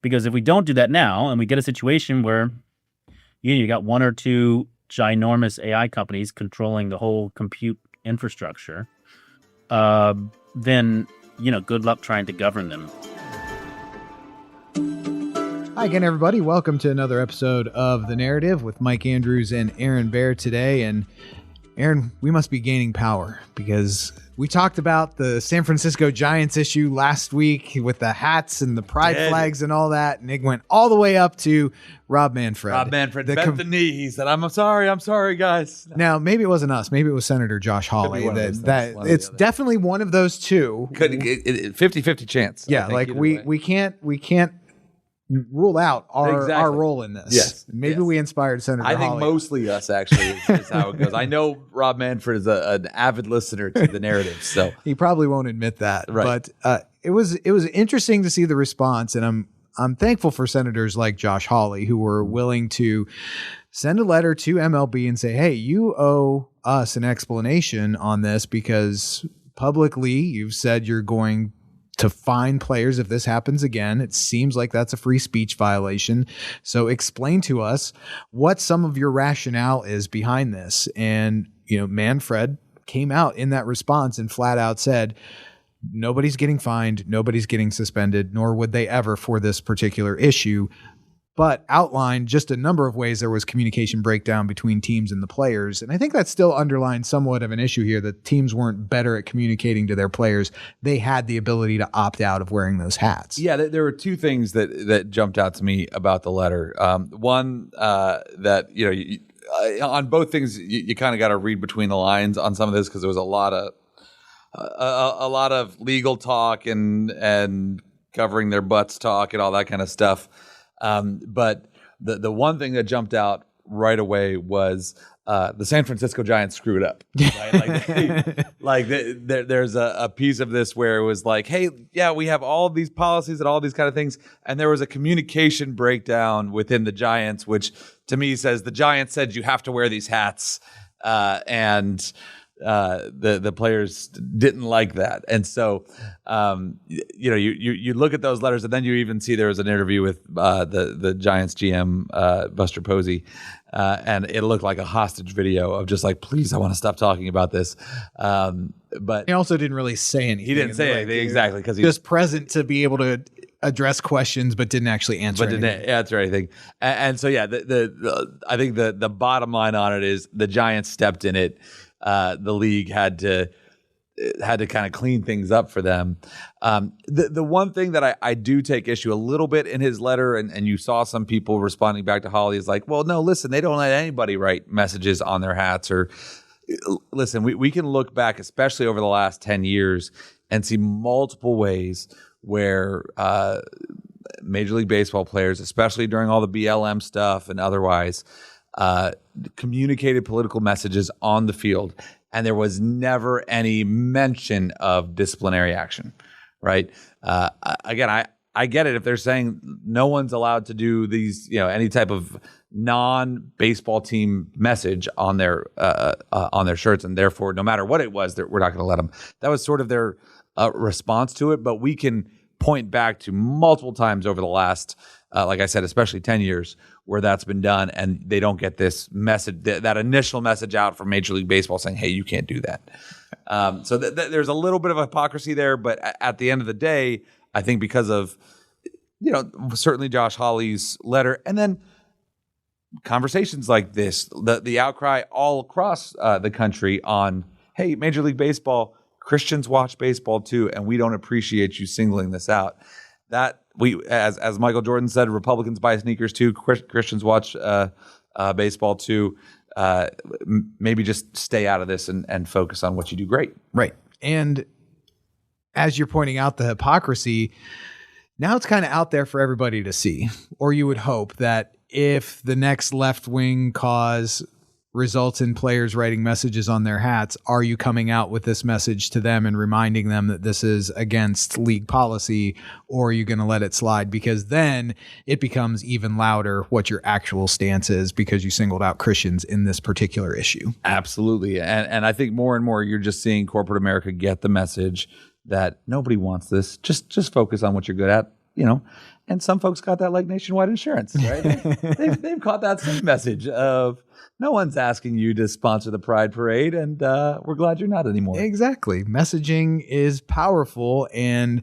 Because if we don't do that now and we get a situation where you got one or two ginormous AI companies controlling the whole compute infrastructure, then, good luck trying to govern them. Hi again, everybody. Welcome to another episode of The Narrative with Mike Andrews and Aaron Baer today. And Aaron, we must be gaining power because we talked about the San Francisco Giants issue last week with the hats and the pride flags and all that. And it went all the way up to Rob Manfred. Rob Manfred bent the knee. He said, I'm sorry, guys. Now, maybe it wasn't us. Maybe it was Senator Josh Hawley. It's definitely one of those two. 50-50 chance. Yeah, like we can't rule out our role in this. Yes. Maybe we inspired Senator Hawley. I think mostly us, actually, is how it goes. I know Rob Manfred is an avid listener to The Narrative, so he probably won't admit that. Right. But it was interesting to see the response, and I'm thankful for senators like Josh Hawley who were willing to send a letter to MLB and say, hey, you owe us an explanation on this because publicly you've said you're going to fine players if this happens again. It seems like that's a free speech violation. So explain to us what some of your rationale is behind this. And, Manfred came out in that response and flat out said, nobody's getting fined, nobody's getting suspended, nor would they ever for this particular issue, but outlined just a number of ways there was communication breakdown between teams and the players. And I think that still underlines somewhat of an issue here that teams weren't better at communicating to their players. They had the ability to opt out of wearing those hats. Yeah, there were two things that jumped out to me about the letter. One, that, on both things, you kind of got to read between the lines on some of this because there was a lot of legal talk and covering their butts talk and all that kind of stuff. But the one thing that jumped out right away was the San Francisco Giants screwed up. Right? There's a piece of this where it was like, hey, yeah, we have all of these policies and all these kind of things, and there was a communication breakdown within the Giants, which to me says the Giants said you have to wear these hats, and the players didn't like that. And so, you look at those letters, and then you even see there was an interview with the Giants GM, Buster Posey, and it looked like a hostage video of just like, please, I want to stop talking about this. But he also didn't really say anything. He didn't say anything, exactly, because he was present to be able to address questions, but didn't actually answer anything. Didn't answer anything. And so, yeah, I think the bottom line on it is the Giants stepped in it. The league had to kind of clean things up for them. The one thing that I do take issue a little bit in his letter, and you saw some people responding back to Hawley, is like, well, no, listen, they don't let anybody write messages on their hats. Or listen, we can look back, especially over the last 10 years, and see multiple ways where Major League Baseball players, especially during all the BLM stuff and otherwise, communicated political messages on the field, and there was never any mention of disciplinary action, right? Again, I get it if they're saying no one's allowed to do these, any type of non-baseball team message on their shirts, and therefore, no matter what it was, we're not going to let them. That was sort of their response to it, but we can point back to multiple times over the last, like I said, especially 10 years, where that's been done, and they don't get this message, that initial message out from Major League Baseball saying, hey, you can't do that. So there's a little bit of hypocrisy there, but at the end of the day, I think because of, certainly Josh Hawley's letter, and then conversations like this, the outcry all across the country on, hey, Major League Baseball, Christians watch baseball too, and we don't appreciate you singling this out. That we, as Michael Jordan said, Republicans buy sneakers too. Christians watch baseball too. Maybe just stay out of this and focus on what you do great. Right. And as you're pointing out the hypocrisy, now it's kind of out there for everybody to see. Or you would hope that if the next left-wing cause results in players writing messages on their hats, are you coming out with this message to them and reminding them that this is against league policy, or are you going to let it slide? Because then it becomes even louder what your actual stance is because you singled out Christians in this particular issue. Absolutely. And I think more and more you're just seeing corporate America get the message that nobody wants this. Just focus on what you're good at, And some folks got that like Nationwide Insurance, right? they've caught that same message of no one's asking you to sponsor the Pride Parade, and we're glad you're not anymore. Exactly. Messaging is powerful, and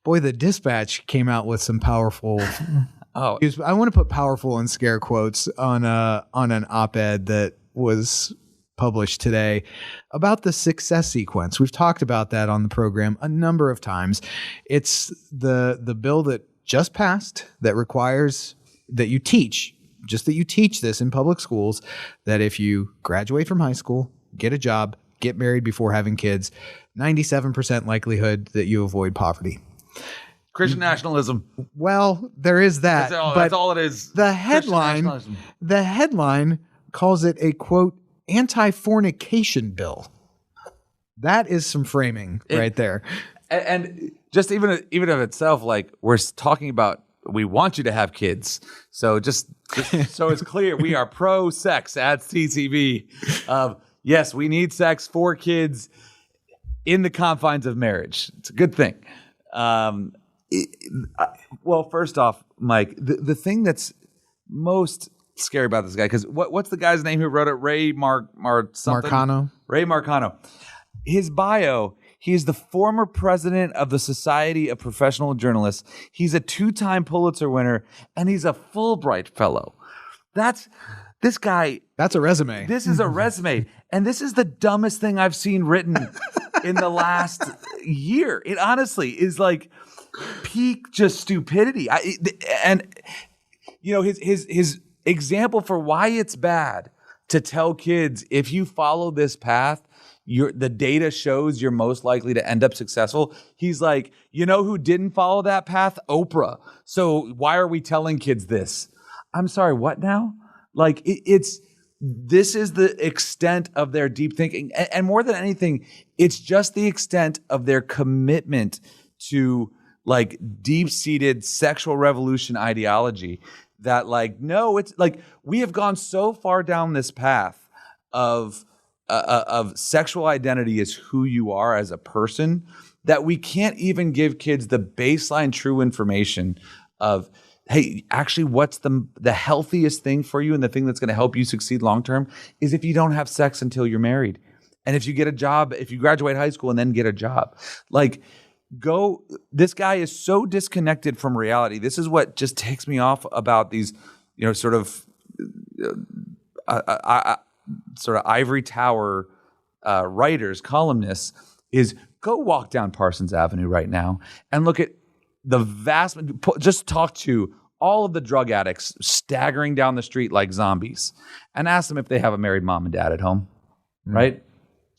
boy, the Dispatch came out with some powerful. I want to put powerful in scare quotes on an op-ed that was published today about the success sequence. We've talked about that on the program a number of times. It's the bill that just passed that requires that you teach this in public schools, that if you graduate from high school, get a job, get married before having kids, 97% likelihood that you avoid poverty. Christian nationalism. Well, there is that. That's all it is. The headline calls it a, quote, anti-fornication bill. That is some framing right there. And just even of itself, like, we're talking about, we want you to have kids. So just so it's clear, we are pro-sex at CCB. Yes, we need sex for kids in the confines of marriage. It's a good thing. Well, first off, Mike, the thing that's most scary about this guy, because what's the guy's name who wrote it? Ray Marcano. Ray Marcano. His bio, he is the former president of the Society of Professional Journalists. He's a 2-time Pulitzer winner, and he's a Fulbright fellow. This guy. That's a resume. This is a resume. And this is the dumbest thing I've seen written in the last year. It honestly is like peak just stupidity. His example for why it's bad to tell kids, if you follow this path, the data shows you're most likely to end up successful. He's like, you know who didn't follow that path? Oprah. So why are we telling kids this? I'm sorry, what now? Like, this is the extent of their deep thinking. And more than anything, it's just the extent of their commitment to like deep-seated sexual revolution ideology that, like, no, it's like we have gone so far down this path of sexual identity is who you are as a person that we can't even give kids the baseline true information of, hey, actually what's the healthiest thing for you and the thing that's going to help you succeed long-term is if you don't have sex until you're married. And if you get a job, if you graduate high school and then get a job, like this guy is so disconnected from reality. This is what just takes me off about these, sort of ivory tower writers, columnists, is go walk down Parsons Avenue right now and look at just talk to all of the drug addicts staggering down the street like zombies and ask them if they have a married mom and dad at home, right?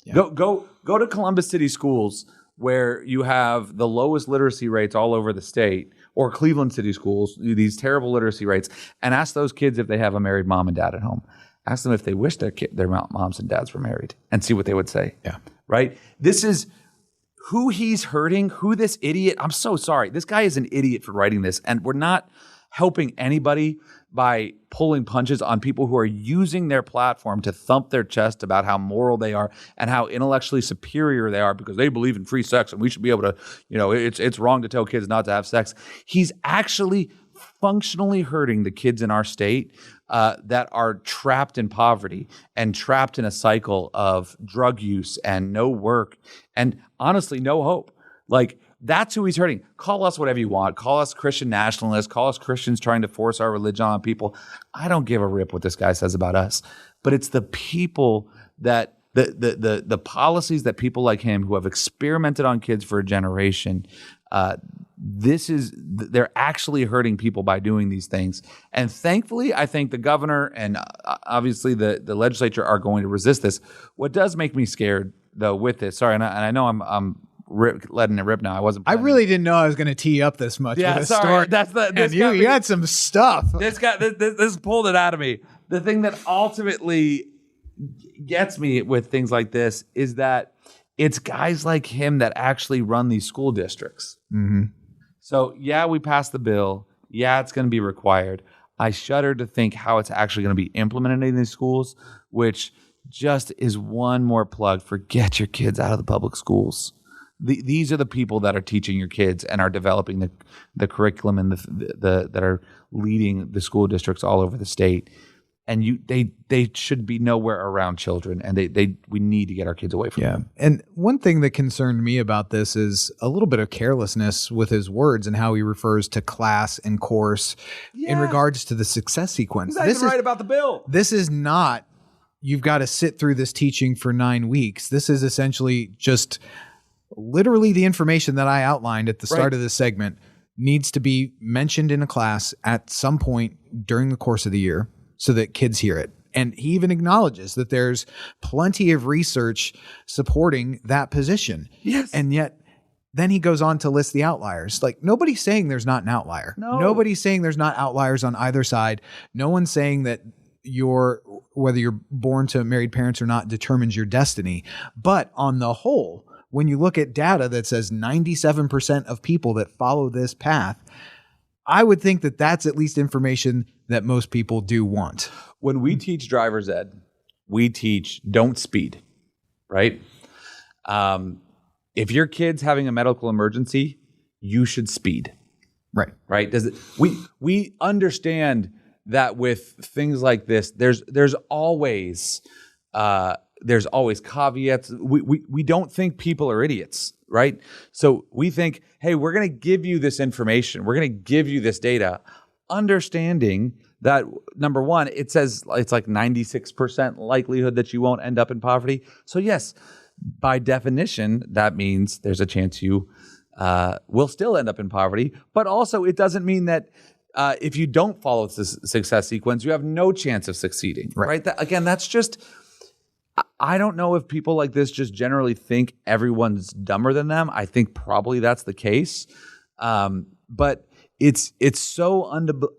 Yeah. Go to Columbus City schools where you have the lowest literacy rates all over the state, or Cleveland City schools, these terrible literacy rates, and ask those kids if they have a married mom and dad at home. Ask them if they wish their moms and dads were married and see what they would say. Yeah. Right? This is who he's hurting, who this idiot. I'm so sorry. This guy is an idiot for writing this. And we're not helping anybody by pulling punches on people who are using their platform to thump their chest about how moral they are and how intellectually superior they are because they believe in free sex and we should be able to, it's wrong to tell kids not to have sex. He's actually functionally hurting the kids in our state that are trapped in poverty and trapped in a cycle of drug use and no work and honestly no hope. Like, that's who he's hurting. Call us whatever you want. Call us Christian nationalists. Call us Christians trying to force our religion on people. I don't give a rip what this guy says about us. But it's the people that the policies that people like him who have experimented on kids for a generation, they're actually hurting people by doing these things. And thankfully, I think the governor and obviously the legislature are going to resist this. What does make me scared, though, with this, sorry, and I know I'm letting it rip now. I really didn't know I was going to tee up this much. Yeah, with sorry. Story. You had some stuff. This pulled it out of me. The thing that ultimately gets me with things like this is that it's guys like him that actually run these school districts. Mm-hmm. So, yeah, we passed the bill. Yeah, it's going to be required. I shudder to think how it's actually going to be implemented in these schools, which just is one more plug for get your kids out of the public schools. these are the people that are teaching your kids and are developing the curriculum and the that are leading the school districts all over the state. And they should be nowhere around children, and we need to get our kids away from them. And one thing that concerned me about this is a little bit of carelessness with his words and how he refers to class and course in regards to the success sequence. He's not even right about the bill. This is not, you've got to sit through this teaching for 9 weeks. This is essentially just literally the information that I outlined at the start of this segment needs to be mentioned in a class at some point during the course of the year, so that kids hear it. And he even acknowledges that there's plenty of research supporting that position. Yes. And yet then he goes on to list the outliers. Like, nobody's saying there's not an outlier. No. Nobody's saying there's not outliers on either side. No one's saying that whether you're born to married parents or not determines your destiny. But on the whole, when you look at data that says 97% of people that follow this path, I would think that that's at least information that most people do want. When we teach driver's ed, we teach don't speed, right? If your kid's having a medical emergency, you should speed. Right? We understand that with things like this, there's always caveats. We don't think people are idiots, right? So we think, hey, we're going to give you this information. We're going to give you this data, understanding that, number one, it says it's like 96% likelihood that you won't end up in poverty. So yes, by definition, that means there's a chance you will still end up in poverty. But also, it doesn't mean that if you don't follow this success sequence, you have no chance of succeeding, right? That's just... I don't know if people like this just generally think everyone's dumber than them. I think probably that's the case. But it's so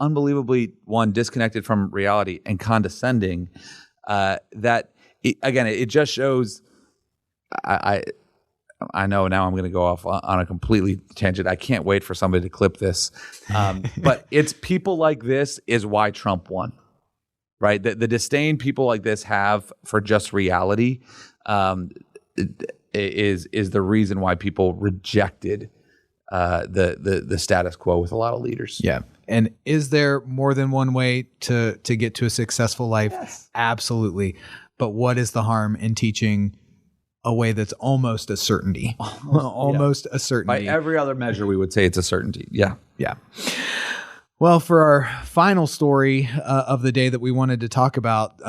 unbelievably, one, disconnected from reality and condescending that, it just shows. I know now I'm going to go off on a completely tangent. I can't wait for somebody to clip this. But it's people like this is why Trump won. Right, the disdain people like this have for just reality is the reason why people rejected the status quo with a lot of leaders. Yeah, and is there more than one way to get to a successful life? Yes. Absolutely. But what is the harm in teaching a way that's almost a certainty? Almost a certainty. By every other measure, we would say it's a certainty. Yeah. Yeah. Well, for our final story of the day that we wanted to talk about,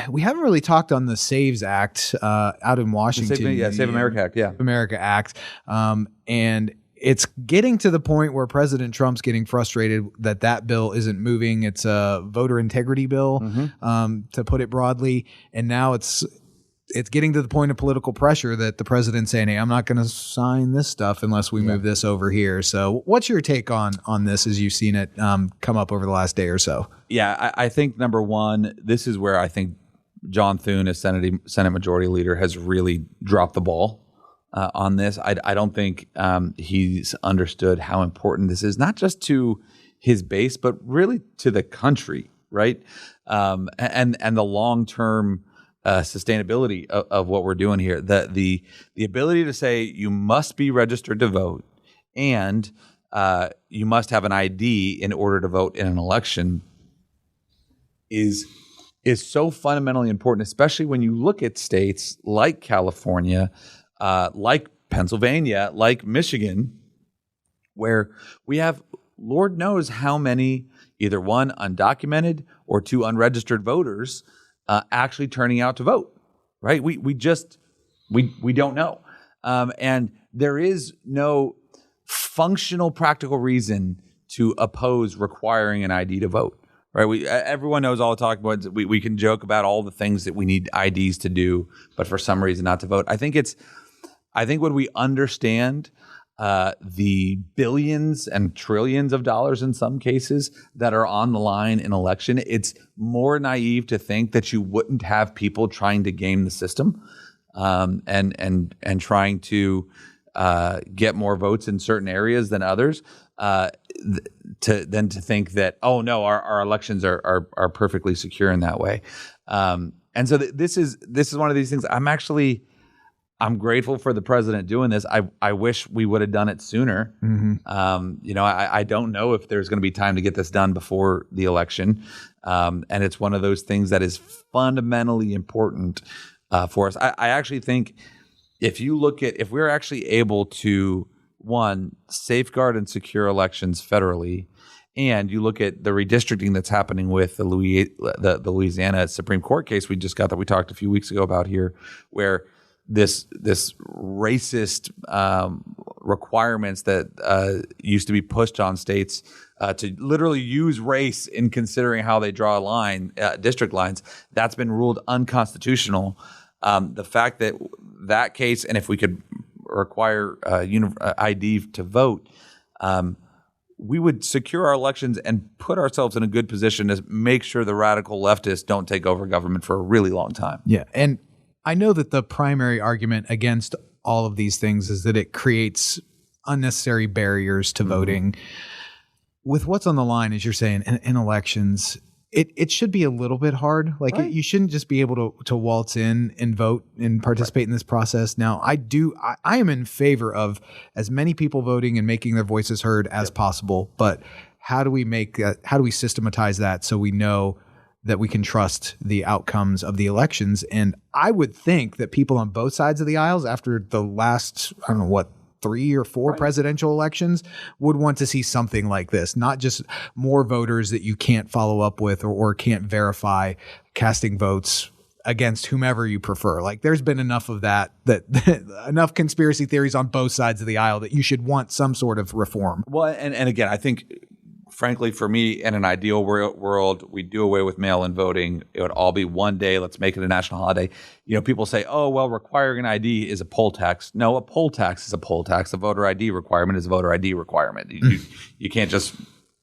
we haven't really talked on the SAVES Act out in Washington. Save America Act, yeah. America Act. And it's getting to the point where President Trump's getting frustrated that bill isn't moving. It's a voter integrity bill, to put it broadly. And now it's getting to the point of political pressure that the president's saying, hey, I'm not going to sign this stuff unless we move this over here. So what's your take on this as you've seen it come up over the last day or so? Yeah, I think, number one, this is where I think John Thune, as Senate Majority Leader, has really dropped the ball on this. I don't think he's understood how important this is, not just to his base, but really to the country, right? And the long-term sustainability of what we're doing here. The ability to say you must be registered to vote and you must have an ID in order to vote in an election is so fundamentally important, especially when you look at states like California, like Pennsylvania, like Michigan, where we have Lord knows how many, either one, undocumented or two, unregistered voters actually turning out to vote, right? We don't know. And there is no functional, practical reason to oppose requiring an ID to vote, right? Everyone knows all the talk about, we can joke about all the things that we need IDs to do, but for some reason not to vote. I think when we understand the billions and trillions of dollars in some cases that are on the line in election, it's more naive to think that you wouldn't have people trying to game the system and trying to get more votes in certain areas than others. To think that, oh no, our elections are perfectly secure in that way. And so this is one of these things. I'm grateful for the president doing this. I wish we would have done it sooner. I don't know if there's going to be time to get this done before the election. And it's one of those things that is fundamentally important for us. I actually think if we're actually able to, one, safeguard and secure elections federally, and you look at the redistricting that's happening with the Louisiana Supreme Court case we just got that we talked a few weeks ago about here, where this racist requirements that used to be pushed on states to literally use race in considering how they draw a line, district lines, that's been ruled unconstitutional. The fact that case, and if we could require ID to vote, we would secure our elections and put ourselves in a good position to make sure the radical leftists don't take over government for a really long time. Yeah, and I know that the primary argument against all of these things is that it creates unnecessary barriers to voting. With what's on the line, as you're saying, in elections, it should be a little bit hard. Like you shouldn't just be able to waltz in and vote and participate in this process. Now, I am in favor of as many people voting and making their voices heard as possible. But how do we systematize that so we know that we can trust the outcomes of the elections? And I would think that people on both sides of the aisles, after the last, 3 or 4 presidential elections, would want to see something like this, not just more voters that you can't follow up with or can't verify casting votes against whomever you prefer. Like there's been enough of that enough conspiracy theories on both sides of the aisle that you should want some sort of reform. Well, and again, I think, frankly, for me, in an ideal world, we do away with mail-in voting. It would all be one day. Let's make it a national holiday. People say, oh, well, requiring an ID is a poll tax. No, a poll tax is a poll tax. A voter ID requirement is a voter ID requirement. You can't just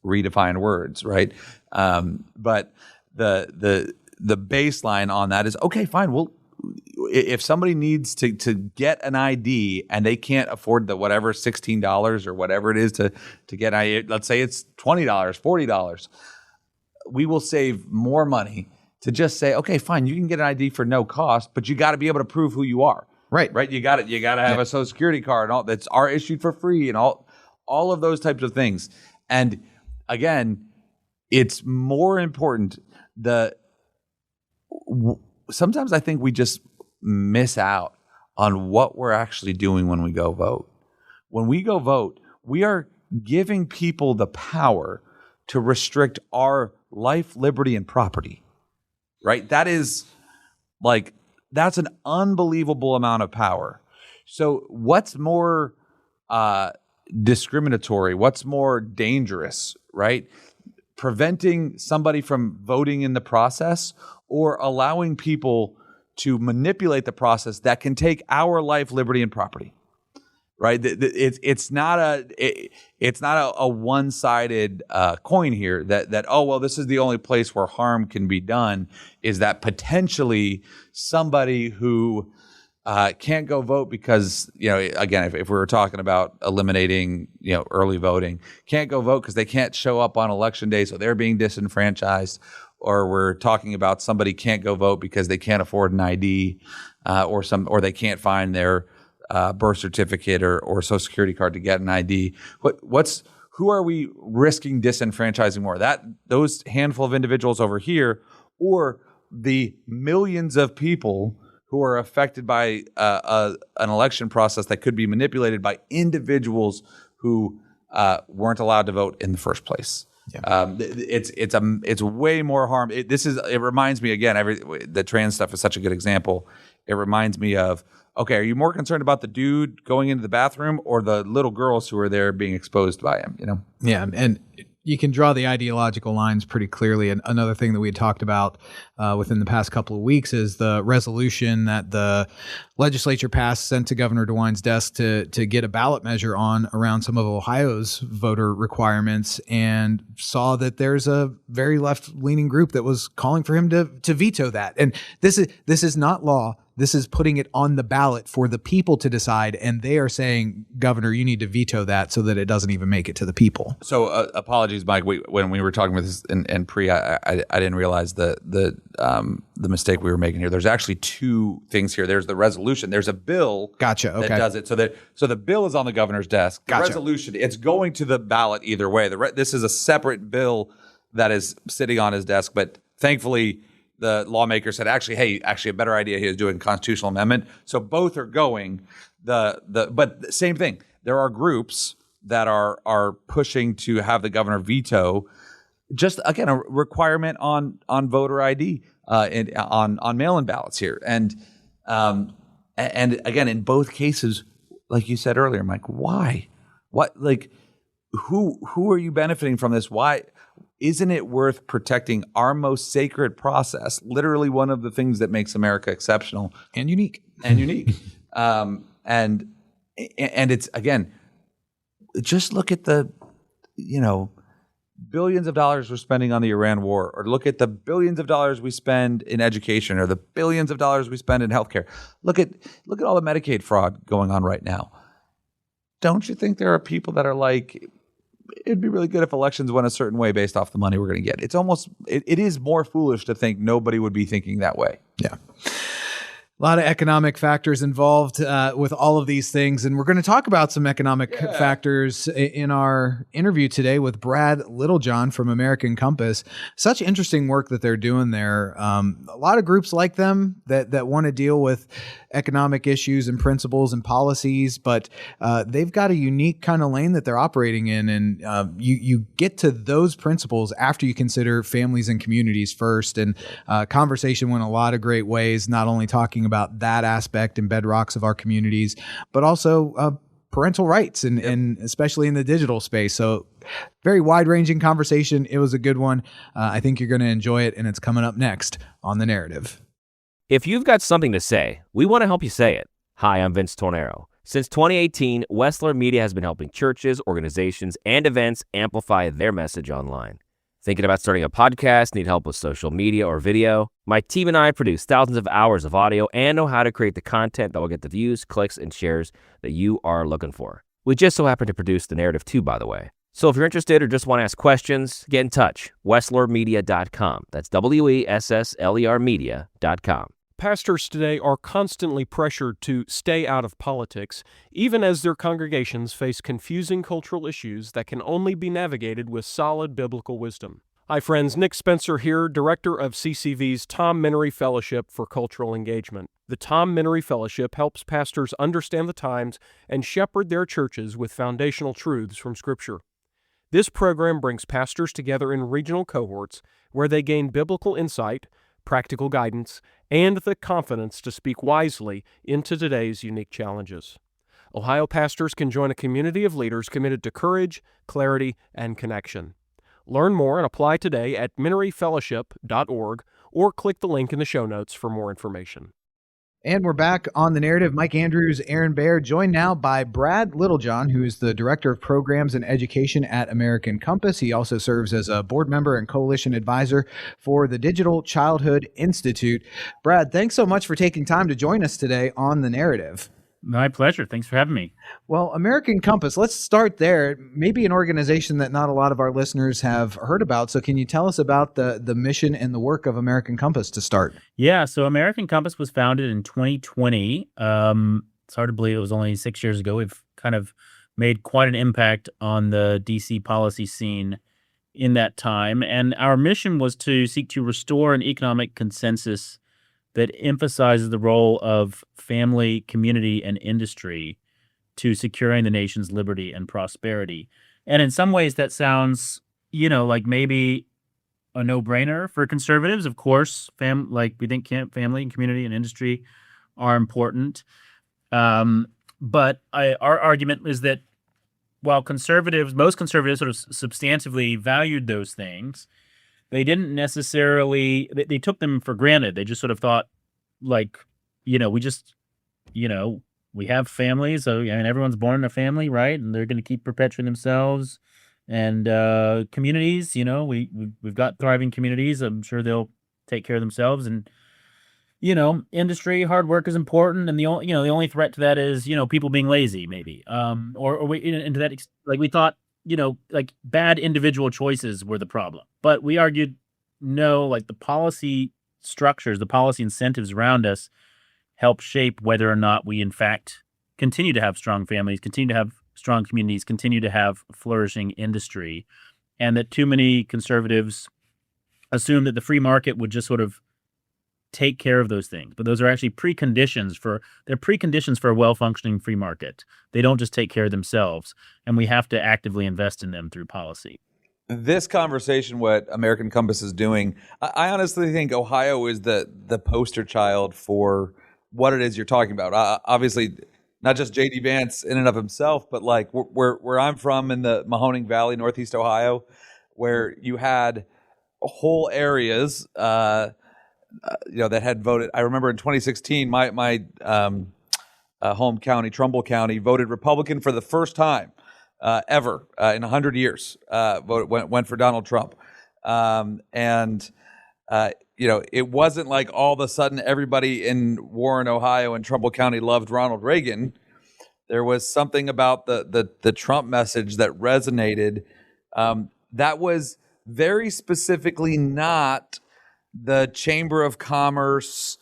redefine words, right? But the baseline on that is, okay, fine, if somebody needs to get an ID and they can't afford the whatever $16 or whatever it is to get an ID, let's say it's $20, $40, we will save more money to just say, okay, fine, you can get an ID for no cost, but you got to be able to prove who you are. Right. You got to have a Social Security card and all that's are issued for free and all of those types of things. And again, it's more important. Sometimes I think we just miss out on what we're actually doing when we go vote. When we go vote, we are giving people the power to restrict our life, liberty, and property, right? That's an unbelievable amount of power. So what's more discriminatory? What's more dangerous, right? Preventing somebody from voting in the process or allowing people to manipulate the process that can take our life, liberty, and property, right? It's not a one-sided coin here that oh, well, this is the only place where harm can be done, is that potentially somebody who can't go vote because, again, if we were talking about eliminating, early voting, can't go vote because they can't show up on election day, so they're being disenfranchised. Or we're talking about somebody can't go vote because they can't afford an ID, or they can't find their birth certificate or Social Security card to get an ID. Who are we risking disenfranchising more? Those handful of individuals over here, or the millions of people who are affected by an election process that could be manipulated by individuals who weren't allowed to vote in the first place. Yeah. It's way more harm. It reminds me again. The trans stuff is such a good example. It reminds me of, okay, are you more concerned about the dude going into the bathroom or the little girls who are there being exposed by him? Yeah, and you can draw the ideological lines pretty clearly. And another thing that we had talked about within the past couple of weeks is the resolution that the legislature passed, sent to Governor DeWine's desk to get a ballot measure on around some of Ohio's voter requirements, and saw that there's a very left-leaning group that was calling for him to veto that. And this is not law. This is putting it on the ballot for the people to decide, and they are saying, Governor, you need to veto that so that it doesn't even make it to the people. So apologies, Mike. When we were talking about this in pre, I didn't realize the the mistake we were making here. There's actually two things here. There's the resolution. There's a bill Gotcha. Okay. that does it. So the bill is on the governor's desk. The Gotcha. resolution, it's going to the ballot either way. This is a separate bill that is sitting on his desk. But thankfully, the lawmaker said, actually a better idea here is doing constitutional amendment. So both are going. But same thing. There are groups that are pushing to have the governor veto just, again, a requirement on voter ID on mail-in ballots here. And again, in both cases, like you said earlier, Mike, why? What, like, who are you benefiting from this? Why isn't it worth protecting our most sacred process? Literally one of the things that makes America exceptional And unique. And it's, again, just look at the, billions of dollars we're spending on the Iran war, or look at the billions of dollars we spend in education, or the billions of dollars we spend in healthcare. Look at all the Medicaid fraud going on right now. Don't you think there are people that are like, it'd be really good if elections went a certain way based off the money we're going to get? It's almost, it is more foolish to think nobody would be thinking that way. Yeah. A lot of economic factors involved with all of these things. And we're going to talk about some economic factors in our interview today with Brad Littlejohn from American Compass. Such interesting work that they're doing there. A lot of groups like them that want to deal with economic issues and principles and policies, but they've got a unique kind of lane that they're operating in. And you get to those principles after you consider families and communities first. And conversation went a lot of great ways, not only talking about that aspect and bedrocks of our communities, but also parental rights and especially in the digital space. So very wide-ranging conversation. It was a good one. I think you're going to enjoy it, and it's coming up next on The Narrative. If you've got something to say, we want to help you say it. Hi, I'm Vince Tornero. Since 2018, Wessler Media has been helping churches, organizations, and events amplify their message online. Thinking about starting a podcast, need help with social media or video? My team and I produce thousands of hours of audio and know how to create the content that will get the views, clicks, and shares that you are looking for. We just so happen to produce The Narrative too, by the way. So if you're interested or just want to ask questions, get in touch. WesslerMedia.com. That's WESSLER Media.com. Pastors today are constantly pressured to stay out of politics, even as their congregations face confusing cultural issues that can only be navigated with solid biblical wisdom. Hi friends, Nick Spencer here, director of CCV's Tom Menery Fellowship for Cultural Engagement. The Tom Menery Fellowship helps pastors understand the times and shepherd their churches with foundational truths from Scripture. This program brings pastors together in regional cohorts where they gain biblical insight, practical guidance, and the confidence to speak wisely into today's unique challenges. Ohio pastors can join a community of leaders committed to courage, clarity, and connection. Learn more and apply today at MeneryFellowship.org or click the link in the show notes for more information. And we're back on The Narrative. Mike Andrews, Aaron Baer, joined now by Brad Littlejohn, who is the Director of Programs and Education at American Compass. He also serves as a board member and coalition advisor for the Digital Childhood Institute. Brad, thanks so much for taking time to join us today on The Narrative. My pleasure. Thanks for having me. Well, American Compass, let's start there. Maybe an organization that not a lot of our listeners have heard about. So can you tell us about the mission and the work of American Compass to start? Yeah, so American Compass was founded in 2020. It's hard to believe it was only 6 years ago. We've kind of made quite an impact on the DC policy scene in that time. And our mission was to seek to restore an economic consensus that emphasizes the role of family, community, and industry to securing the nation's liberty and prosperity. And in some ways that sounds, like maybe a no-brainer for conservatives. Of course, we think family and community and industry are important. But our argument is that while most conservatives sort of substantively valued those things, they didn't necessarily, they took them for granted. They just sort of thought, we have families. So, everyone's born in a family, right? And they're going to keep perpetuating themselves. And communities, we've got thriving communities. I'm sure they'll take care of themselves. And, industry, hard work is important. And the only threat to that is, people being lazy, maybe. We thought, bad individual choices were the problem. But we argued, no, the policy structures, the policy incentives around us help shape whether or not we, in fact, continue to have strong families, continue to have strong communities, continue to have flourishing industry, and that too many conservatives assume that the free market would just sort of take care of those things. But those are actually preconditions for a well-functioning free market. They don't just take care of themselves, and we have to actively invest in them through policy. This conversation, what American Compass is doing, I honestly think Ohio is the poster child for what it is you're talking about. Obviously, not just J.D. Vance in and of himself, but like where I'm from in the Mahoning Valley, Northeast Ohio, where you had whole areas, that had voted. I remember in 2016, my home county, Trumbull County, voted Republican for the first time ever in 100 years. Went for Donald Trump, it wasn't like all of a sudden everybody in Warren, Ohio, and Trumbull County loved Ronald Reagan. There was something about the Trump message that resonated. That was very specifically not the Chamber of Commerce,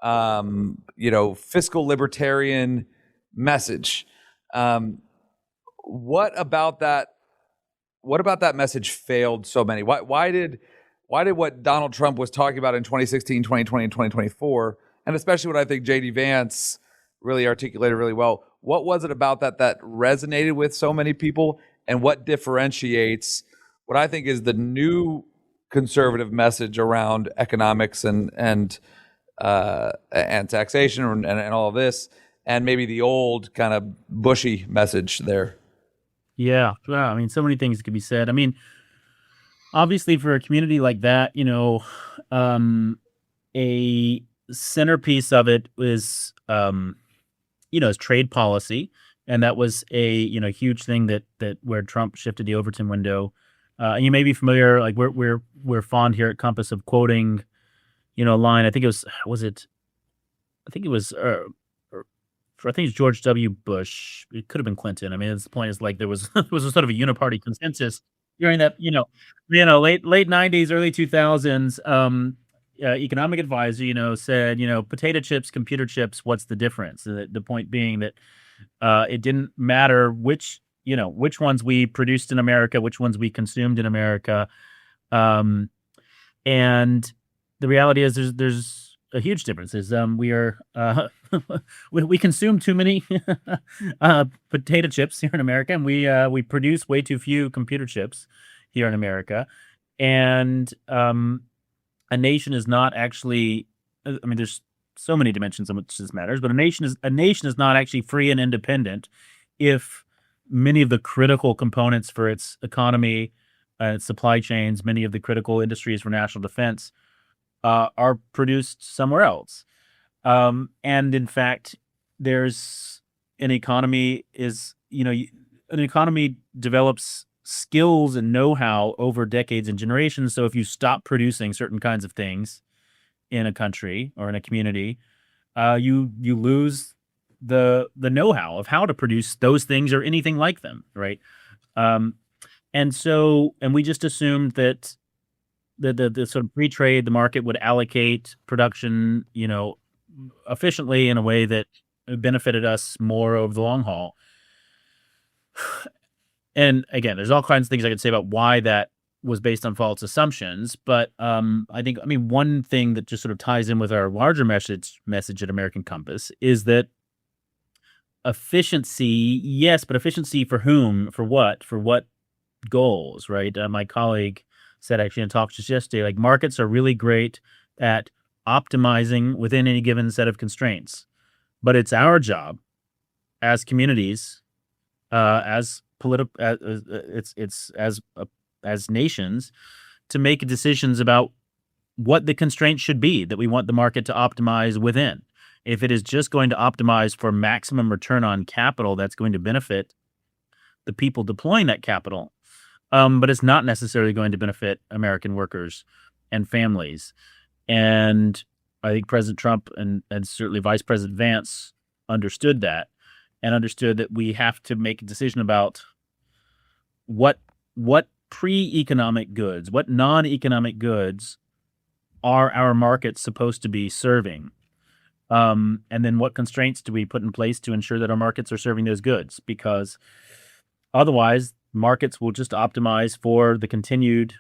fiscal libertarian message. What about that message failed so many? Why did what Donald Trump was talking about in 2016, 2020, and 2024, and especially what I think J.D. Vance really articulated really well, what was it about that resonated with so many people, and what differentiates what I think is the new conservative message around economics and taxation and all of this, and maybe the old kind of bushy message there? Yeah, well, I mean, so many things could be said. I mean, obviously, for a community like that, a centerpiece of it is, is trade policy, and that was a huge thing that where Trump shifted the Overton window. And you may be familiar, like we're fond here at Compass of quoting, a line. I think it was George W. Bush. It could have been Clinton. I mean, the point is like there was a sort of a uniparty consensus during that, late 90s, early 2000s. Economic advisor, said, potato chips, computer chips, what's the difference? The point being that it didn't matter which ones we produced in America, which ones we consumed in America. And the reality is there's a huge difference. We are we consume too many potato chips here in America, and we produce way too few computer chips here in America. And a nation is not actually. I mean, there's so many dimensions in which this matters, but a nation is not actually free and independent if many of the critical components for its economy, its supply chains, many of the critical industries for national defense are produced somewhere else. And in fact, there's an economy develops skills and know-how over decades and generations. So if you stop producing certain kinds of things in a country or in a community, you lose the know-how of how to produce those things or anything like them, right? And we just assumed that the sort of free trade, the market would allocate production, efficiently in a way that benefited us more over the long haul. And again, there's all kinds of things I could say about why that was based on false assumptions. But one thing that just sort of ties in with our larger message at American Compass is that efficiency, yes, but efficiency for whom, for what goals, right? My colleague said actually in a talk just yesterday, like markets are really great at optimizing within any given set of constraints, but it's our job as communities, as nations, to make decisions about what the constraints should be that we want the market to optimize within. If it is just going to optimize for maximum return on capital, that's going to benefit the people deploying that capital. But it's not necessarily going to benefit American workers and families. And I think President Trump and certainly Vice President Vance understood that, and understood that we have to make a decision about what pre-economic goods, what non-economic goods are our markets supposed to be serving? And then what constraints do we put in place to ensure that our markets are serving those goods? Because otherwise, markets will just optimize for the continued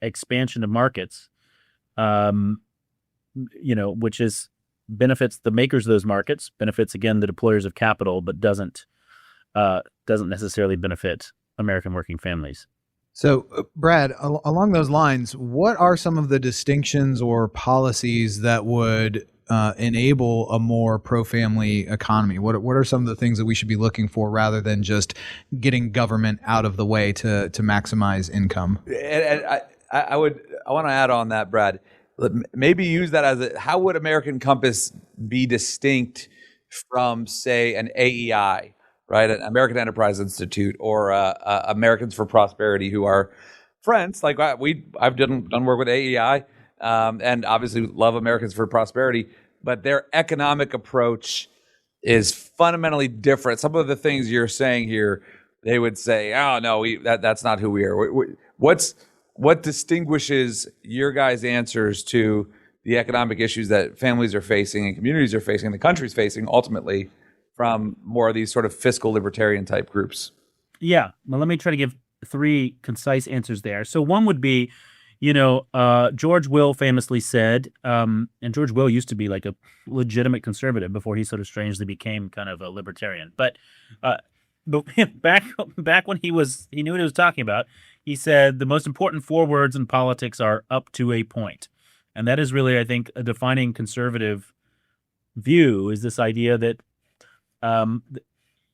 expansion of markets, which is benefits the makers of those markets, benefits again the deployers of capital, but doesn't necessarily benefit American working families. So, Brad, along those lines, what are some of the distinctions or policies that would enable a more pro-family economy? What are some of the things that we should be looking for rather than just getting government out of the way to maximize income? And I want to add on that, Brad. Maybe use that as how would American Compass be distinct from, say, an AEI, right? An American Enterprise Institute, or Americans for Prosperity, who are friends. Like I've done work with AEI, and obviously love Americans for Prosperity, but their economic approach is fundamentally different. Some of the things you're saying here, they would say, "Oh no, that's not who we are." What distinguishes your guys' answers to the economic issues that families are facing and communities are facing and the country's facing ultimately from more of these sort of fiscal libertarian type groups? Yeah. Well, let me try to give 3 concise answers there. So one would be, George Will famously said, and George Will used to be like a legitimate conservative before he sort of strangely became kind of a libertarian. But back when he knew what he was talking about, he said the most important 4 words in politics are "up to a point." And that is really, I think, a defining conservative view, is this idea that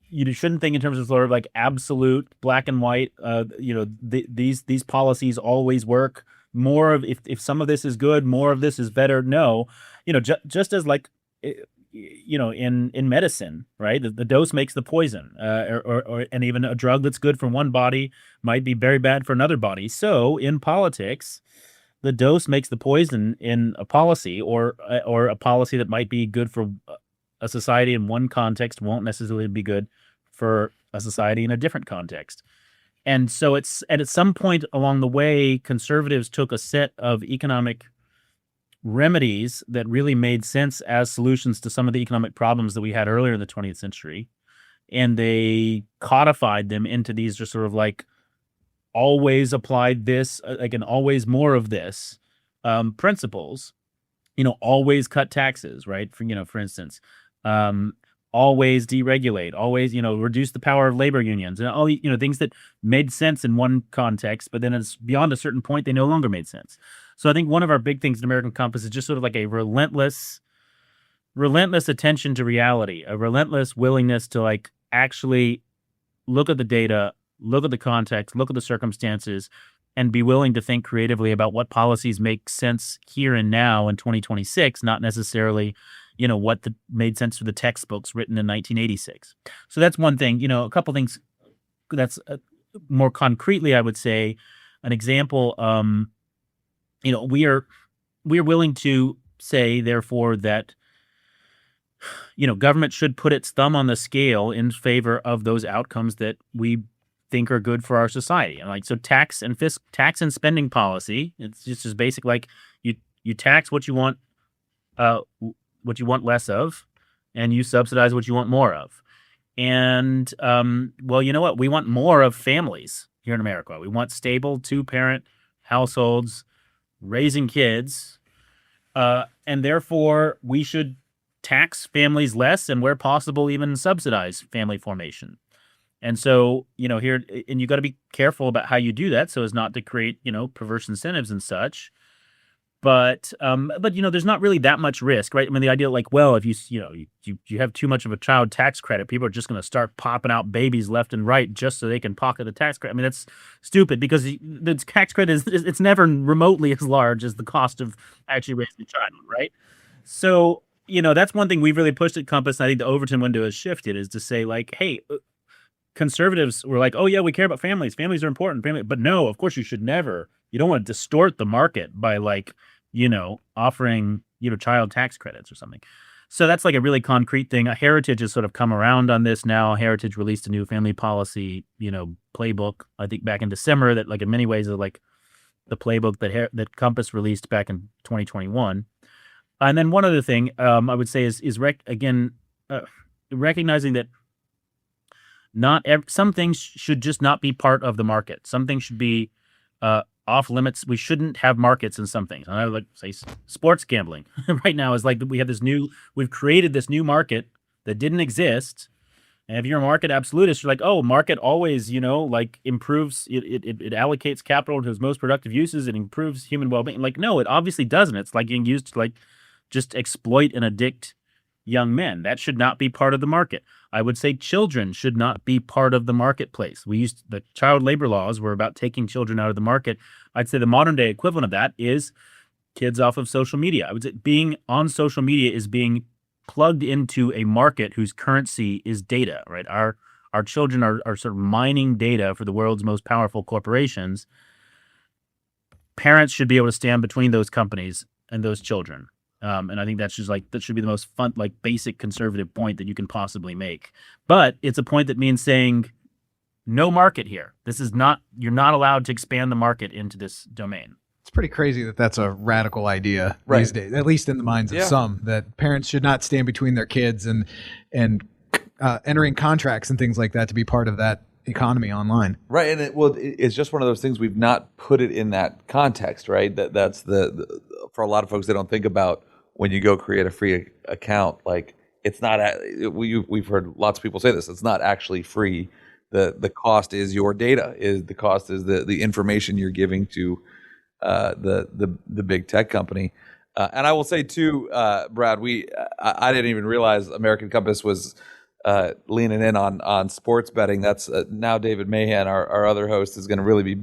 you shouldn't think in terms of sort of like absolute black and white. These policies always work. More of if some of this is good, more of this is better. No, just as like in medicine, right? The dose makes the poison, and even a drug that's good for one body might be very bad for another body. So in politics, the dose makes the poison in a policy, or a policy that might be good for a society in one context won't necessarily be good for a society in a different context. And so at some point along the way, conservatives took a set of economic remedies that really made sense as solutions to some of the economic problems that we had earlier in the 20th century, and they codified them into these just sort of like always applied this, like an always more of this principles. Always cut taxes, right? For instance, always deregulate, always, reduce the power of labor unions, and all, things that made sense in one context, but then it's beyond a certain point, they no longer made sense. So I think one of our big things in American Compass is just sort of like a relentless attention to reality, a relentless willingness to like actually look at the data, look at the context, look at the circumstances, and be willing to think creatively about what policies make sense here and now in 2026, not necessarily, what made sense for the textbooks written in 1986. So that's one thing. A couple things that's more concretely, I would say, an example. We are willing to say, therefore, that government should put its thumb on the scale in favor of those outcomes that we think are good for our society. And so tax and spending policy, it's just as basic, like you tax what you want less of, and you subsidize what you want more of. And well, you know what? We want more of families here in America. We want stable 2-parent households raising kids, and therefore we should tax families less, and where possible even subsidize family formation. And so, here, and you got to be careful about how you do that so as not to create, perverse incentives and such. But there's not really that much risk, right? I mean, the idea like, well, if you have too much of a child tax credit, people are just going to start popping out babies left and right just so they can pocket the tax credit. I mean, that's stupid, because the tax credit it's never remotely as large as the cost of actually raising a child, right? So, that's one thing we've really pushed at Compass, and I think the Overton window has shifted, is to say like, hey, conservatives were like, oh yeah, we care about families. Families are important. But no, of course you should never. You don't want to distort the market by like, offering, child tax credits or something. So that's like a really concrete thing. Heritage has sort of come around on this now. Heritage released a new family policy, playbook, I think back in December, that like in many ways is like the playbook that Compass released back in 2021. And then one other thing I would say is recognizing that some things should just not be part of the market. Some things should be off limits. We shouldn't have markets in some things. And I would like say sports gambling right now is like we've created this new market that didn't exist. And if you're a market absolutist, you're like, oh, market always, like improves, it allocates capital to its most productive uses. It improves human well-being. Like, no, it obviously doesn't. It's like getting used to like just exploit and addict young men. That should not be part of the market. I would say children should not be part of the marketplace. The child labor laws were about taking children out of the market. I'd say the modern day equivalent of that is kids off of social media. I would say being on social media is being plugged into a market whose currency is data, right? Our children are sort of mining data for the world's most powerful corporations. Parents should be able to stand between those companies and those children. And I think that should be the most fun, like basic conservative point that you can possibly make. But it's a point that means saying no market here. You're not allowed to expand the market into this domain. It's pretty crazy that that's a radical idea these days, at least in the minds of some, that parents should not stand between their kids and entering contracts and things like that to be part of that economy online. Right. And it's just one of those things, we've not put it in that context, right? That's the for a lot of folks, they don't think about when you go create a free account, like it's not, we've heard lots of people say this, it's not actually free. The cost is your data, the cost is the information you're giving to the big tech company. And I will say too, Brad, I didn't even realize American Compass was leaning in on sports betting. That's now David Mahan, our other host, is going to really be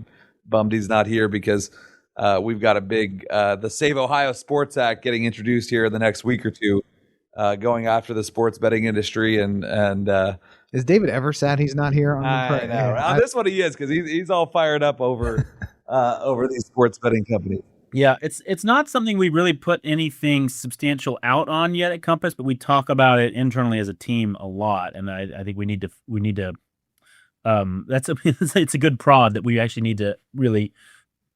bummed he's not here, because we've got a big the Save Ohio Sports Act getting introduced here in the next week or two, going after the sports betting industry. And is David ever sad he's not here? I know. On this one he is, because he's all fired up over these sports betting companies. Yeah, it's not something we really put anything substantial out on yet at Compass, but we talk about it internally as a team a lot, and I think we need to. It's a good prod that we actually need to really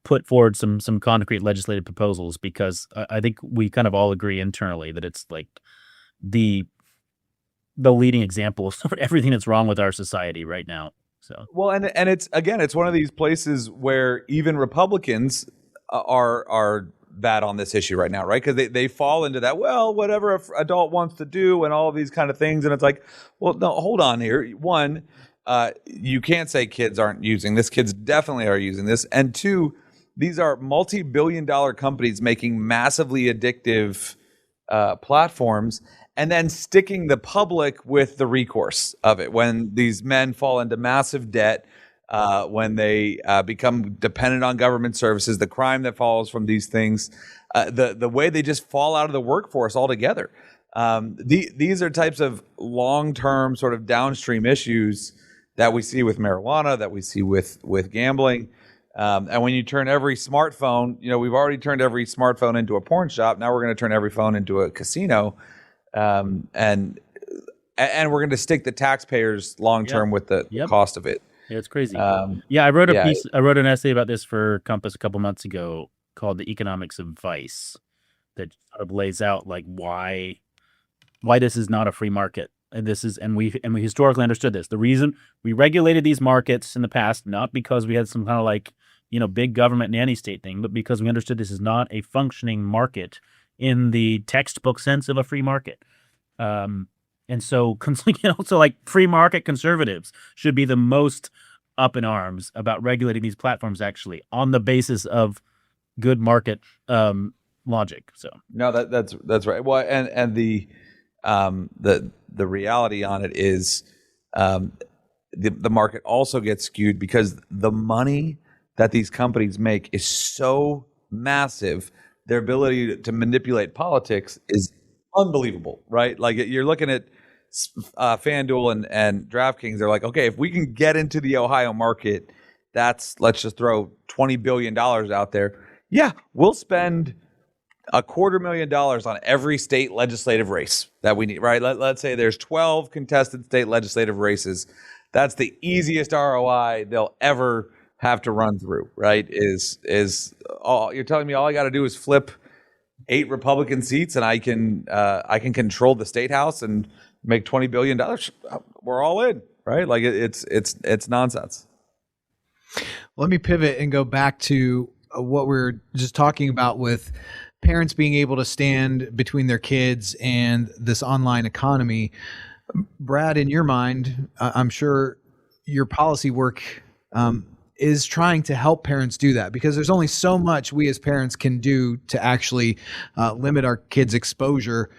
put forward some concrete legislative proposals, because I think we kind of all agree internally that it's like the leading example of sort of everything that's wrong with our society right now. So well, and it's one of these places where even Republicans are bad on this issue right now, right? Because they fall into that, well, whatever an adult wants to do and all of these kind of things, and it's like, well, no, hold on here. One, you can't say kids aren't using this. Kids definitely are using this, and two, these are multi-billion-dollar companies making massively addictive platforms, and then sticking the public with the recourse of it when these men fall into massive debt, when they become dependent on government services, the crime that follows from these things, the way they just fall out of the workforce altogether. These are types of long-term sort of downstream issues that we see with marijuana, that we see with gambling. And when you turn every smartphone, we've already turned every smartphone into a porn shop. Now we're going to turn every phone into a casino. And we're going to stick the taxpayers long-term with the cost of it. Yeah, it's crazy. I wrote an essay about this for Compass a couple months ago called "The Economics of Vice," that sort of lays out like why this is not a free market, and we historically understood this. The reason we regulated these markets in the past, not because we had some kind of like big government nanny state thing, but because we understood this is not a functioning market in the textbook sense of a free market. And so, also like free market conservatives should be the most up in arms about regulating these platforms actually on the basis of good market logic. So no, that's right. Well, and the reality on it is the market also gets skewed because the money that these companies make is so massive. Their ability to manipulate politics is unbelievable, right? Like you're looking at FanDuel and DraftKings. They're like, okay, if we can get into the Ohio market, let's just throw $20 billion out there. Yeah, we'll spend $250,000 on every state legislative race that we need, right? Let's say there's 12 contested state legislative races. That's the easiest ROI they'll ever have to run through, right? Is all you're telling me all I got to do is flip 8 Republican seats and I can control the state house and make $20 billion. We're all in, right? Like it's nonsense. Let me pivot and go back to what we were just talking about with parents being able to stand between their kids and this online economy. Brad, in your mind, I'm sure your policy work is trying to help parents do that, because there's only so much we as parents can do to actually limit our kids' exposure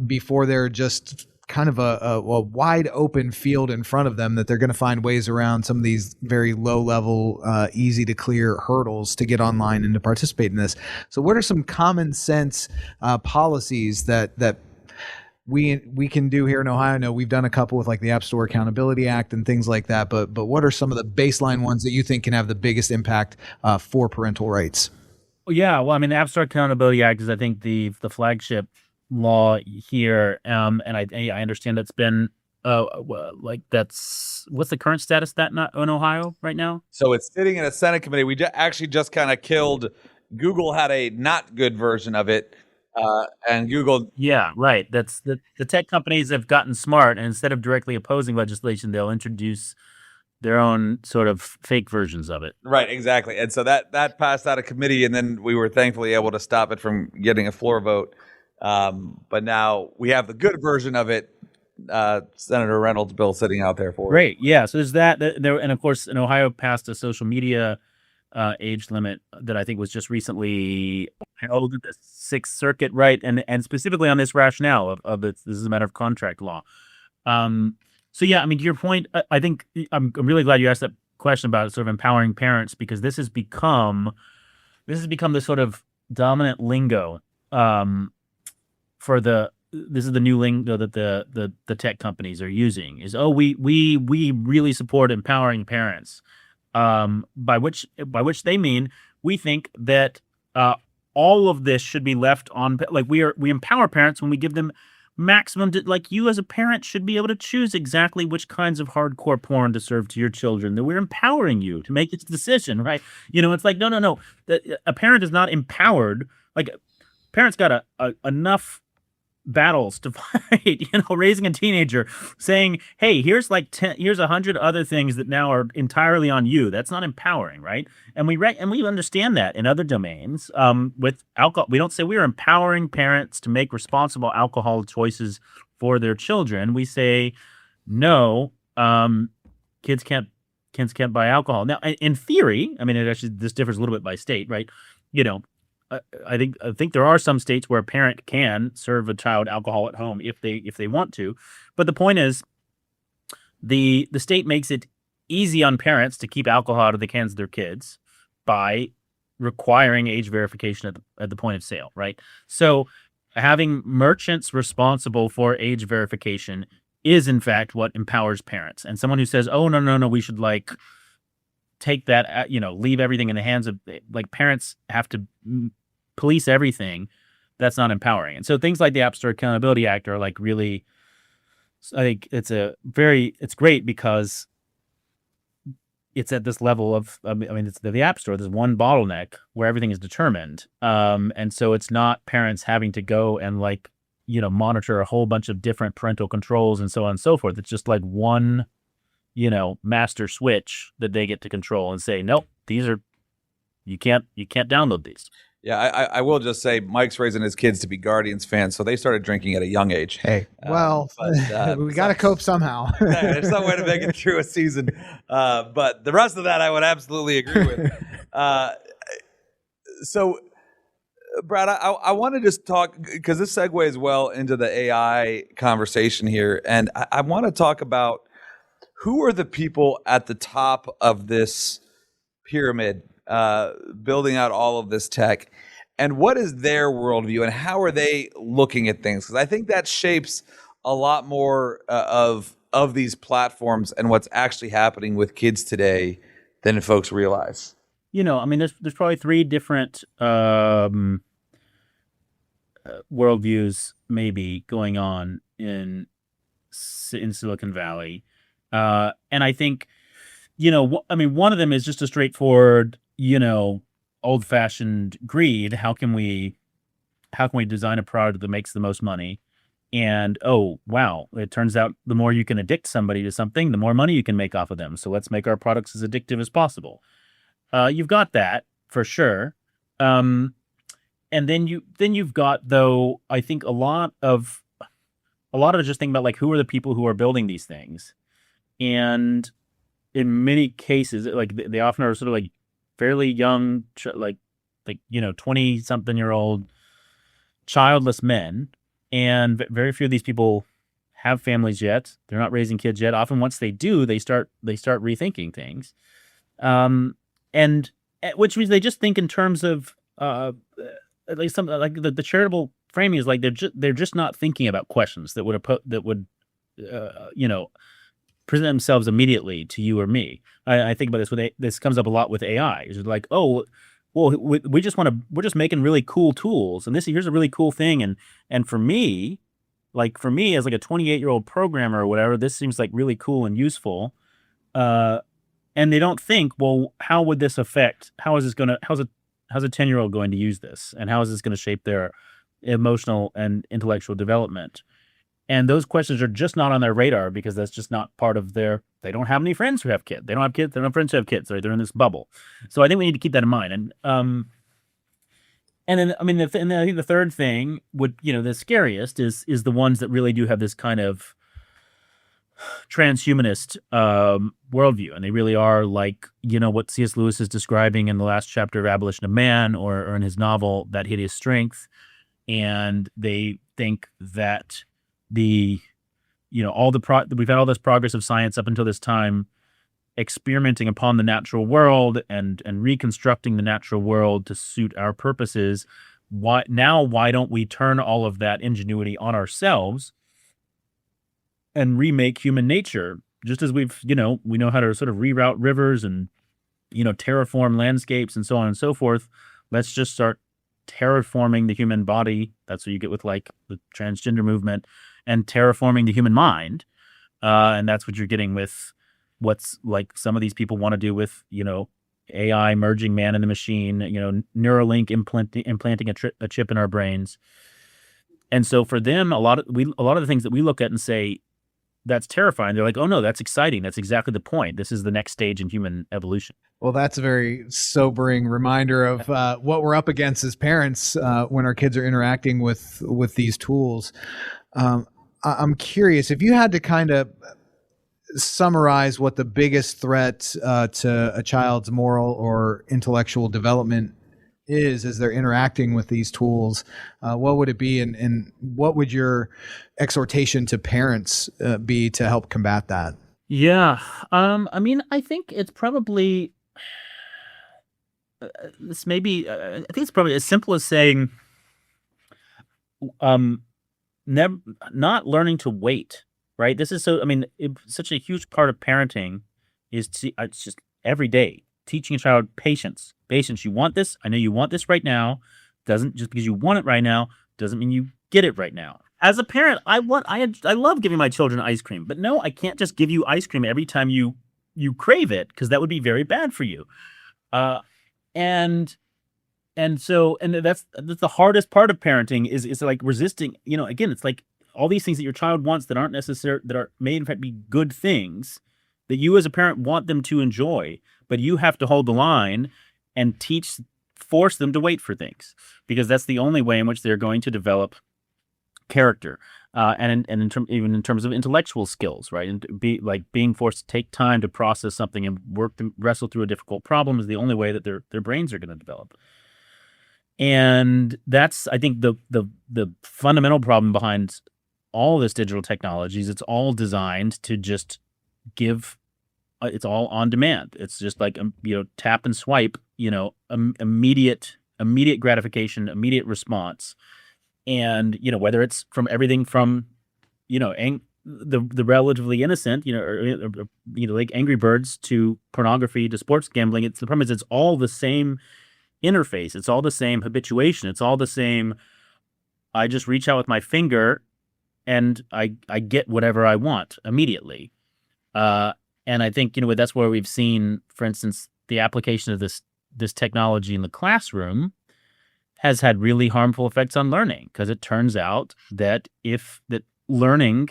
before they're just kind of a wide open field in front of them that they're going to find ways around some of these very low level, easy to clear hurdles to get online and to participate in this. So what are some common sense policies that we can do here in Ohio? I know we've done a couple with like the App Store Accountability Act and things like that, but what are some of the baseline ones that you think can have the biggest impact for parental rights? Yeah, well, I mean, the App Store Accountability Act is, I think, the flagship law here, and I understand it's been like what's the current status of that in Ohio right now? So it's sitting in a Senate committee. We actually just kind of killed. Google had a not good version of it, and Google. Yeah, right. That's the tech companies have gotten smart, and instead of directly opposing legislation, they'll introduce their own sort of fake versions of it. Right, exactly. And so that passed out of committee, and then we were thankfully able to stop it from getting a floor vote. But now we have the good version of it, Senator Reynolds' bill sitting out there for Great. Yeah. So there's that. There, and of course, in Ohio passed a social media age limit that I think was just recently held at the Sixth Circuit, right? And specifically on this rationale of this is a matter of contract law. So yeah, I mean, to your point, I think I'm really glad you asked that question about sort of empowering parents, because this has become the sort of dominant lingo for this is the new lingo that the tech companies are using is, we really support empowering parents, by which they mean we think that all of this should be left on, like, we empower parents when we give them maximum, like, you as a parent should be able to choose exactly which kinds of hardcore porn to serve to your children, that we're empowering you to make this decision, right? It's like, no, that a parent is not empowered. Like, parents got enough battles to fight, raising a teenager, saying, hey, here's 100 other things that now are entirely on you. That's not empowering, right? And we understand that in other domains. With alcohol, we don't say we're empowering parents to make responsible alcohol choices for their children. We say, no, kids can't buy alcohol. Now, in theory, I mean, this differs a little bit by state, right? I think there are some states where a parent can serve a child alcohol at home if they want to, but the point is, the state makes it easy on parents to keep alcohol out of the cans of their kids by requiring age verification at the point of sale, right? So having merchants responsible for age verification is in fact what empowers parents. And someone who says, oh, no, we should take that, leave everything in the hands of, like, parents have to police everything, that's not empowering. And so things like the App Store Accountability Act are like really, I think it's great because it's at this level of, I mean, it's the App Store, there's one bottleneck where everything is determined. And so it's not parents having to go and monitor a whole bunch of different parental controls and so on and so forth. It's just like one, master switch that they get to control and say, nope, these are, you can't download these. Yeah, I will just say Mike's raising his kids to be Guardians fans, so they started drinking at a young age. Hey, well, we got to cope somehow. There's some way to make it through a season. But the rest of that I would absolutely agree with. So, Brad, I want to just talk, because this segues well into the AI conversation here, and I want to talk about who are the people at the top of this pyramid building out all of this tech, and what is their worldview and how are they looking at things? Because I think that shapes a lot more of these platforms and what's actually happening with kids today than folks realize. I mean, there's probably 3 different worldviews maybe going on in Silicon Valley, and I think I mean, one of them is just a straightforward, old-fashioned greed. How can we design a product that makes the most money? And oh wow, it turns out the more you can addict somebody to something, the more money you can make off of them. So let's make our products as addictive as possible. You've got that for sure. Um, and then you've got, though, I think a lot of just thinking about, like, who are the people who are building these things, and in many cases, like, they often are sort of like fairly young, 20 something year old childless men, and very few of these people have families yet. They're not raising kids yet. Often, once they do, they start rethinking things, um, and which means they just think in terms of at least some, like, the charitable framing is like they're just not thinking about questions that would you know present themselves immediately to you or me. I think about this this comes up a lot with AI. It's just like, oh, well, we're just making really cool tools, and here's a really cool thing, and for me, as like a 28-year-old programmer or whatever, this seems like really cool and useful. Uh, and they don't think, well, how would this affect? How's a 10-year-old going to use this, and how is this going to shape their emotional and intellectual development? And those questions are just not on their radar because that's just not part of they don't have any friends who have kids. They don't have kids. They don't have friends who have kids. Right? They're in this bubble. So I think we need to keep that in mind. And then, I mean, and then I think the third thing the scariest is the ones that really do have this kind of transhumanist worldview, and they really are like, what C.S. Lewis is describing in the last chapter of Abolition of Man, or in his novel That Hideous Strength. And they think that we've had all this progress of science up until this time, experimenting upon the natural world and reconstructing the natural world to suit our purposes. Why don't we turn all of that ingenuity on ourselves and remake human nature, just as we know how to sort of reroute rivers and terraform landscapes and so on and so forth. Let's just start terraforming the human body. That's what you get with, like, the transgender movement, and terraforming the human mind. And that's what you're getting with what's, like, some of these people want to do with, AI merging man and the machine, Neuralink implanting a chip in our brains. And so for them, a lot of the things that we look at and say, that's terrifying, they're like, oh no, that's exciting. That's exactly the point. This is the next stage in human evolution. Well, that's a very sobering reminder of what we're up against as parents when our kids are interacting with these tools. I'm curious, if you had to kind of summarize what the biggest threat to a child's moral or intellectual development is as they're interacting with these tools, what would it be, and what would your exhortation to parents be to help combat that? Yeah. I mean, I think it's probably I think it's probably as simple as saying, never not learning to wait. Right. This is so. I mean, such a huge part of parenting is it's just every day teaching a child patience. Patience. You want this. I know you want this right now. Doesn't just because you want it right now doesn't mean you get it right now. As a parent, I love giving my children ice cream, but no, I can't just give you ice cream every time you crave it, because that would be very bad for you. And so that's the hardest part of parenting is like resisting. Again, it's like all these things that your child wants that aren't necessary, that are may in fact be good things that you as a parent want them to enjoy, but you have to hold the line and force them to wait for things, because that's the only way in which they're going to develop character, and even in terms of intellectual skills, right? And being forced to take time to process something and wrestle through a difficult problem is the only way that their brains are going to develop. And that's, I think, the fundamental problem behind all this digital technology is it's all designed to just give. It's all on demand. It's just like tap and swipe. Immediate gratification, immediate response. And whether it's from everything from the relatively innocent like Angry Birds to pornography to sports gambling, the problem is it's all the same interface. It's all the same habituation. It's all the same. I just reach out with my finger and I get whatever I want immediately. And I think, that's where we've seen, for instance, the application of this technology in the classroom has had really harmful effects on learning, because it turns out that learning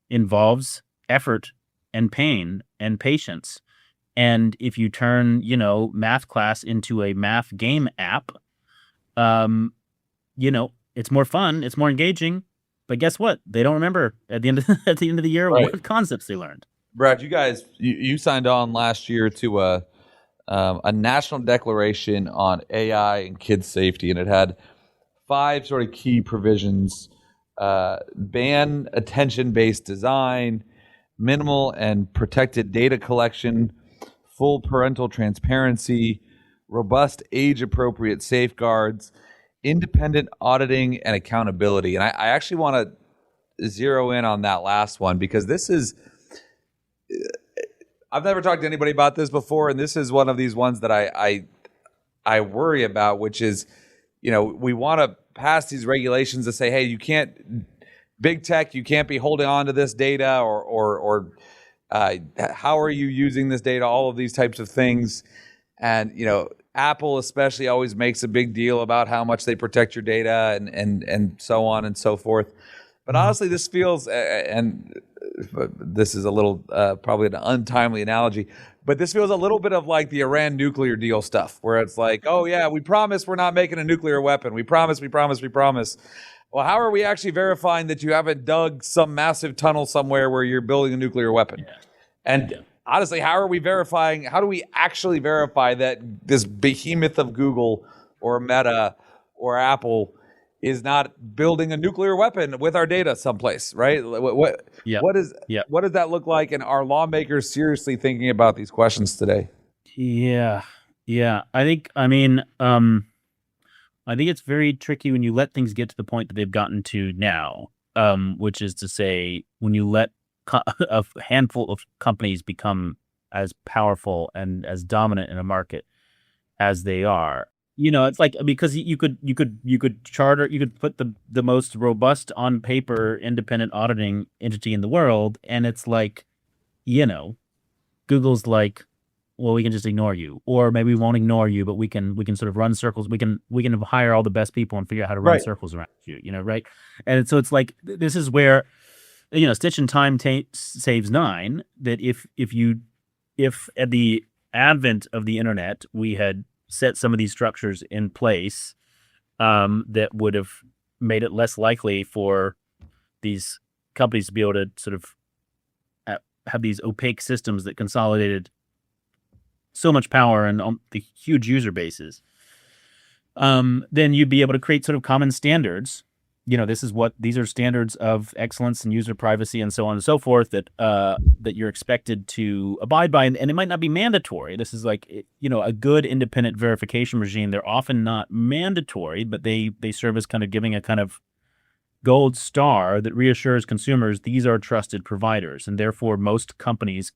involves effort and pain and patience. And if you turn, math class into a math game app, it's more fun, it's more engaging, but guess what? They don't remember at the end of the year Right. what concepts they learned. Brad, you signed on last year to a national declaration on AI and kids safety, and it had 5 sort of key provisions: ban attention-based design, minimal and protected data collection, full parental transparency, robust age-appropriate safeguards, independent auditing, and accountability. And I actually want to zero in on that last one, because this is, I've never talked to anybody about this before, and this is one of these ones that I worry about, which is, we want to pass these regulations to say, hey, you can't, big tech, you can't be holding on to this data, or how are you using this data, all of these types of things. And, Apple especially always makes a big deal about how much they protect your data, and so on and so forth. But honestly, this feels, and this is a little probably an untimely analogy, but this feels a little bit of like the Iran nuclear deal stuff, where it's like, oh yeah, we promise we're not making a nuclear weapon. We promise. Well, how are we actually verifying that you haven't dug some massive tunnel somewhere where you're building a nuclear weapon? Yeah. And honestly, how do we actually verify that this behemoth of Google or Meta or Apple is not building a nuclear weapon with our data someplace, right? What does that look like? And are lawmakers seriously thinking about these questions today? Yeah. I think it's very tricky when you let things get to the point that they've gotten to now, which is to say, when you let a handful of companies become as powerful and as dominant in a market as they are. It's like, because you could put the most robust on paper independent auditing entity in the world, and it's like, Google's like, well, we can just ignore you, or maybe we won't ignore you, but we can sort of run circles. We can hire all the best people and figure out how to run circles around you, right? And so it's like, this is where, stitch in time saves 9. That if at the advent of the internet we had set some of these structures in place, that would have made it less likely for these companies to be able to sort of have these opaque systems that consolidated so much power and the huge user bases, then you'd be able to create sort of common standards. These are standards of excellence and user privacy and so on and so forth that you're expected to abide by. And it might not be mandatory. This is like, a good independent verification regime. They're often not mandatory, but they serve as kind of giving a kind of gold star that reassures consumers these are trusted providers. And therefore, most companies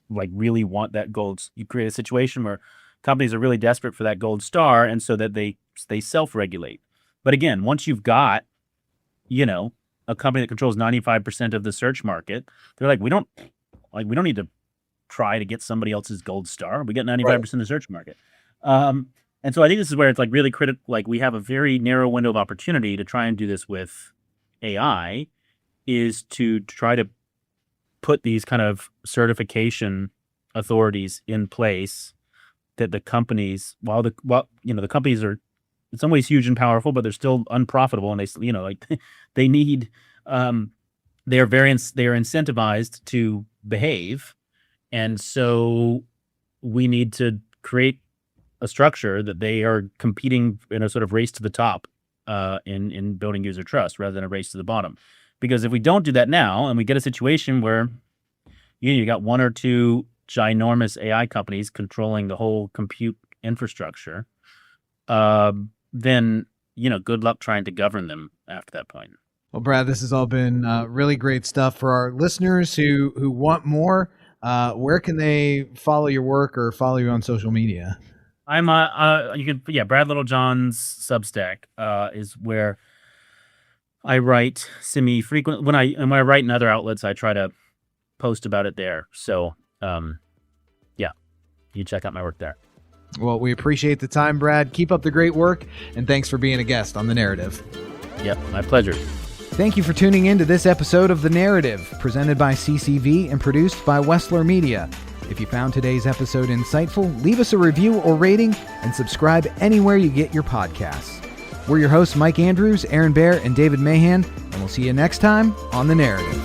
really want that gold. You create a situation where companies are really desperate for that gold star, and so that they self-regulate. But again, once you've got a company that controls 95% of the search market, they're like, we don't need to try to get somebody else's gold star. We get 95% of the search market. And so I think this is where it's really critical. We have a very narrow window of opportunity to try and do this with AI, is to try to put these kind of certification authorities in place that the companies, the companies are in some ways huge and powerful, but they're still unprofitable, and they need, they are incentivized to behave, and so we need to create a structure that they are competing in a sort of race to the top, in building user trust rather than a race to the bottom. Because if we don't do that now, and we get a situation where you got 1 or 2 ginormous AI companies controlling the whole compute infrastructure, then good luck trying to govern them after that point. Well, Brad, this has all been really great stuff. For our listeners who want more, where can they follow your work or follow you on social media? I'm Brad Littlejohn's Substack is where I write semi-frequently. When I write in other outlets, I try to post about it there. So Yeah, you check out my work there. Well, we appreciate the time, Brad. Keep up the great work, and thanks for being a guest on The Narrative. Yep, my pleasure. Thank you for tuning in to this episode of The Narrative, presented by CCV and produced by Wessler Media. If you found today's episode insightful, leave us a review or rating and subscribe anywhere you get your podcasts. We're your hosts, Mike Andrews, Aaron Baer, and David Mahan, and we'll see you next time on The Narrative.